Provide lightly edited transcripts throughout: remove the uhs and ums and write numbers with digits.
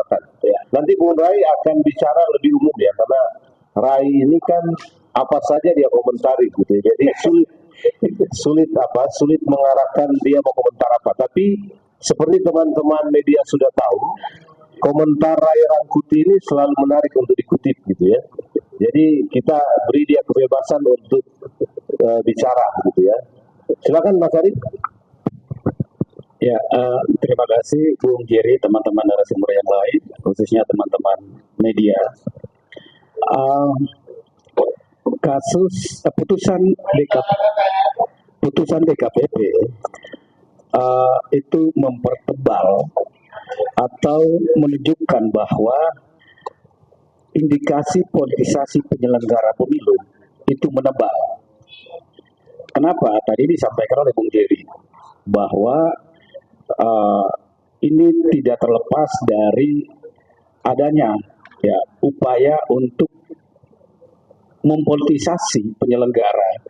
silakan. Ya. Nanti Bung Rai akan bicara lebih umum ya, karena Rai ini kan apa saja dia komentari gitu. Jadi sulit mengarahkan dia mau komentar apa. Tapi seperti teman-teman media sudah tahu, komentar Rai Rangkuti ini selalu menarik untuk dikutip gitu ya. Jadi kita beri dia kebebasan untuk bicara gitu ya. Silakan Mas Ari. Ya, terima kasih Bung Jerry, teman-teman narasumber yang lain, khususnya teman-teman media. Putusan DKPP itu mempertebal atau menunjukkan bahwa indikasi politisasi penyelenggara pemilu itu menebal. Kenapa? Tadi disampaikan oleh Bung Jerry bahwa ini tidak terlepas dari adanya ya upaya untuk mempolitisasi penyelenggara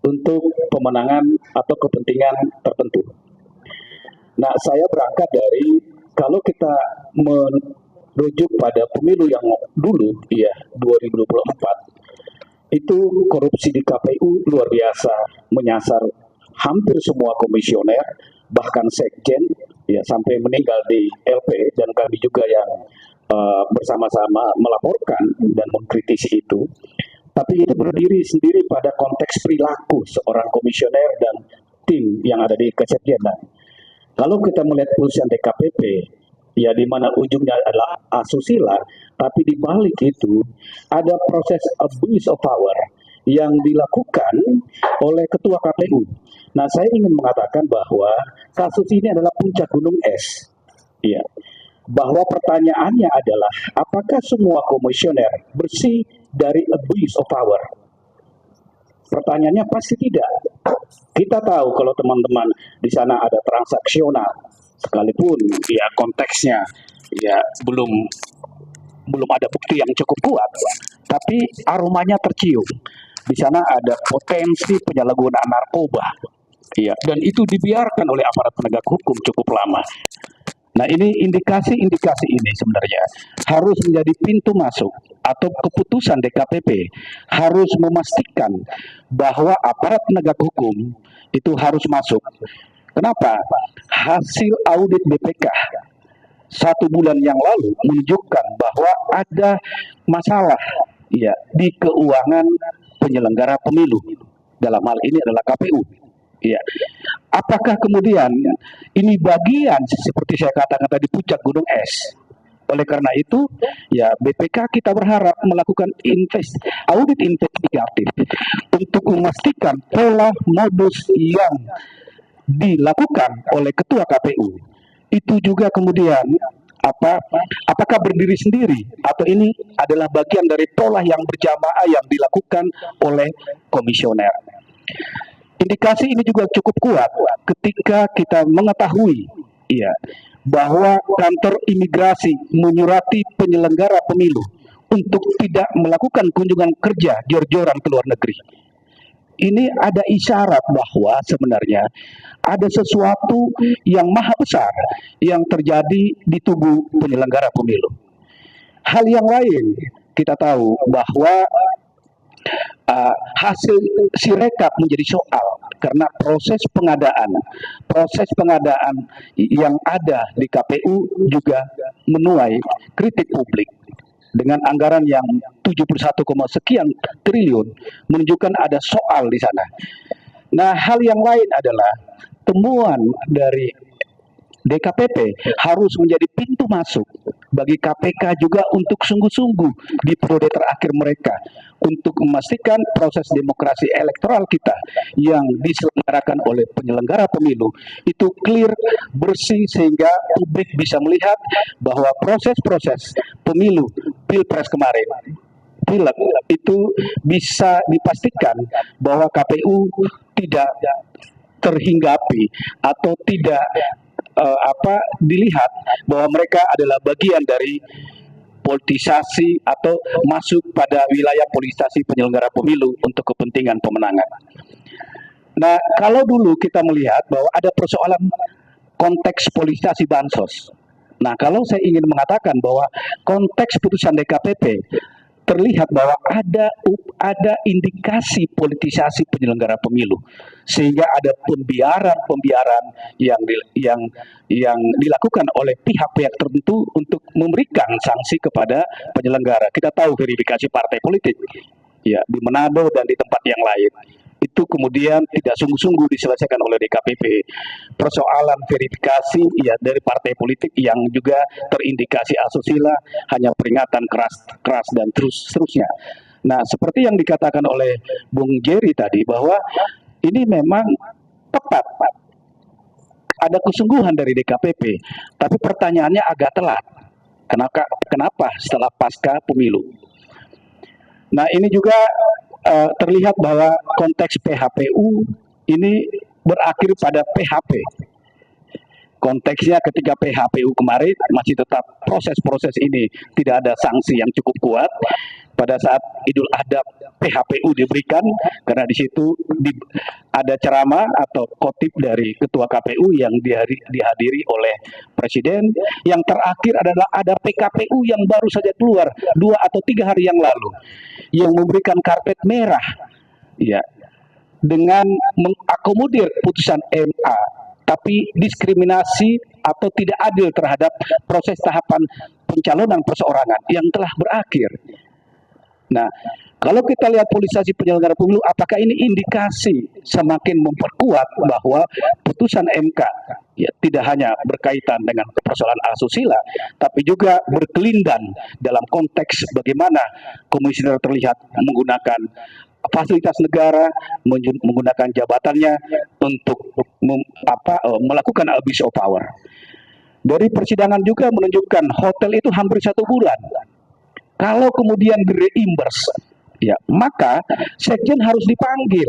untuk pemenangan atau kepentingan tertentu. Nah, saya berangkat dari kalau kita merujuk pada pemilu yang dulu, ya 2024, itu korupsi di KPU luar biasa, menyasar hampir semua komisioner, bahkan sekjen, ya sampai meninggal di LP, dan kami juga yang bersama-sama melaporkan dan mengkritisi itu. Tapi itu berdiri sendiri pada konteks perilaku seorang komisioner dan tim yang ada di kesekjenan. Kalau kita melihat putusan DKPP, ya di mana ujungnya adalah asusila, tapi di balik itu ada proses abuse of power yang dilakukan oleh ketua KPU. Nah, saya ingin mengatakan bahwa kasus ini adalah puncak gunung es. Ya, bahwa pertanyaannya adalah apakah semua komisioner bersih dari abuse of power? Pertanyaannya pasti tidak. Kita tahu kalau teman-teman di sana ada transaksional, sekalipun ya konteksnya ya belum ada bukti yang cukup kuat, tapi aromanya tercium. Di sana ada potensi penyalahgunaan narkoba, ya, dan itu dibiarkan oleh aparat penegak hukum cukup lama. Nah, ini indikasi-indikasi ini sebenarnya harus menjadi pintu masuk atau keputusan DKPP harus memastikan bahwa aparat penegak hukum itu harus masuk. Kenapa? Hasil audit BPK 1 bulan yang lalu menunjukkan bahwa ada masalah ya di keuangan penyelenggara pemilu. Dalam hal ini adalah KPU. Ya. Apakah kemudian ini bagian seperti saya katakan tadi puncak gunung es? Oleh karena itu, ya BPK kita berharap melakukan audit investigatif untuk memastikan pola modus yang dilakukan oleh ketua KPU itu juga kemudian apakah berdiri sendiri atau ini adalah bagian dari pola yang berjamaah yang dilakukan oleh komisioner. Indikasi ini juga cukup kuat ketika kita mengetahui ya bahwa kantor imigrasi menyurati penyelenggara pemilu untuk tidak melakukan kunjungan kerja jor-joran ke luar negeri. Ini ada isyarat bahwa sebenarnya ada sesuatu yang maha besar yang terjadi di tubuh penyelenggara pemilu. Hal yang lain kita tahu bahwa hasil sirekap menjadi soal karena proses pengadaan yang ada di KPU juga menuai kritik publik dengan anggaran yang 71, sekian triliun menunjukkan ada soal di sana. Nah, hal yang lain adalah temuan dari DKPP harus menjadi pintu masuk bagi KPK juga untuk sungguh-sungguh di periode terakhir mereka untuk memastikan proses demokrasi elektoral kita yang diselenggarakan oleh penyelenggara pemilu itu clear, bersih sehingga publik bisa melihat bahwa proses-proses pemilu Pilpres kemarin pilek itu bisa dipastikan bahwa KPU tidak terhinggapi atau tidak dilihat bahwa mereka adalah bagian dari politisasi atau masuk pada wilayah politisasi penyelenggara pemilu untuk kepentingan pemenangan. Nah, kalau dulu kita melihat bahwa ada persoalan konteks politisasi bansos, Nah, kalau saya ingin mengatakan bahwa konteks putusan DKPP terlihat bahwa ada indikasi politisasi penyelenggara pemilu, sehingga ada pembiaran yang dilakukan oleh pihak-pihak tertentu untuk memberikan sanksi kepada penyelenggara. Kita tahu verifikasi partai politik, ya, di Manado dan di tempat yang lain. Itu kemudian tidak sungguh-sungguh diselesaikan oleh DKPP. Persoalan verifikasi ya dari partai politik yang juga terindikasi asusila, hanya peringatan keras dan seterusnya. Nah, seperti yang dikatakan oleh Bung Jerry tadi, bahwa ini memang tepat, ada kesungguhan dari DKPP, tapi pertanyaannya agak telat. Kenapa setelah pasca pemilu? Nah, ini juga terlihat bahwa konteks PHPU ini berakhir pada PHP. Konteksnya ketika PHPU kemarin masih tetap proses ini tidak ada sanksi yang cukup kuat. Pada saat Idul Adha PHPU diberikan karena di situ ada ceramah atau khotib dari Ketua KPU yang dihadiri oleh Presiden. Yang terakhir adalah ada PKPU yang baru saja keluar 2 atau 3 hari yang lalu yang memberikan karpet merah, ya, dengan mengakomodir putusan MA, tapi diskriminasi atau tidak adil terhadap proses tahapan pencalonan perseorangan yang telah berakhir. Nah, kalau kita lihat politisasi penyelenggara pemilu, apakah ini indikasi semakin memperkuat bahwa putusan MK ya tidak hanya berkaitan dengan persoalan asusila, tapi juga berkelindan dalam konteks bagaimana komisioner terlihat menggunakan fasilitas negara, menggunakan jabatannya untuk melakukan abuse of power. Dari persidangan juga menunjukkan hotel itu hampir 1 bulan. Kalau kemudian direimburse, ya, maka sekjen harus dipanggil.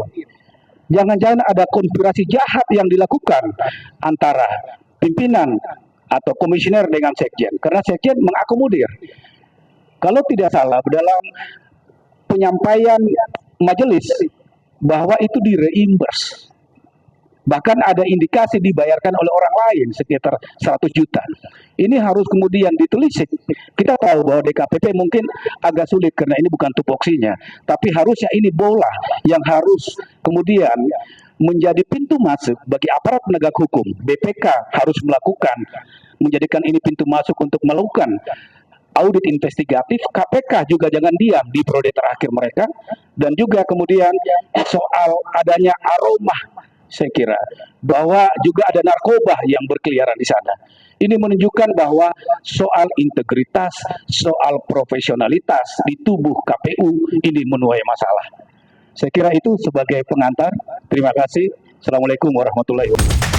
Jangan-jangan ada konspirasi jahat yang dilakukan antara pimpinan atau komisioner dengan sekjen, karena sekjen mengakomodir. Kalau tidak salah, dalam penyampaian majelis bahwa itu direimburse. Bahkan ada indikasi dibayarkan oleh orang lain sekitar 100 juta. Ini harus kemudian ditelisik. Kita tahu bahwa DKPP mungkin agak sulit karena ini bukan tupoksinya. Tapi harusnya ini bola yang harus kemudian menjadi pintu masuk bagi aparat penegak hukum. BPK harus menjadikan ini pintu masuk untuk melakukan audit investigatif. KPK juga jangan diam di periode terakhir mereka. Dan juga kemudian soal adanya aroma, saya kira bahwa juga ada narkoba yang berkeliaran di sana. Ini menunjukkan bahwa soal integritas, soal profesionalitas di tubuh KPU ini menuai masalah. Saya kira itu sebagai pengantar. Terima kasih. Assalamualaikum warahmatullahi wabarakatuh.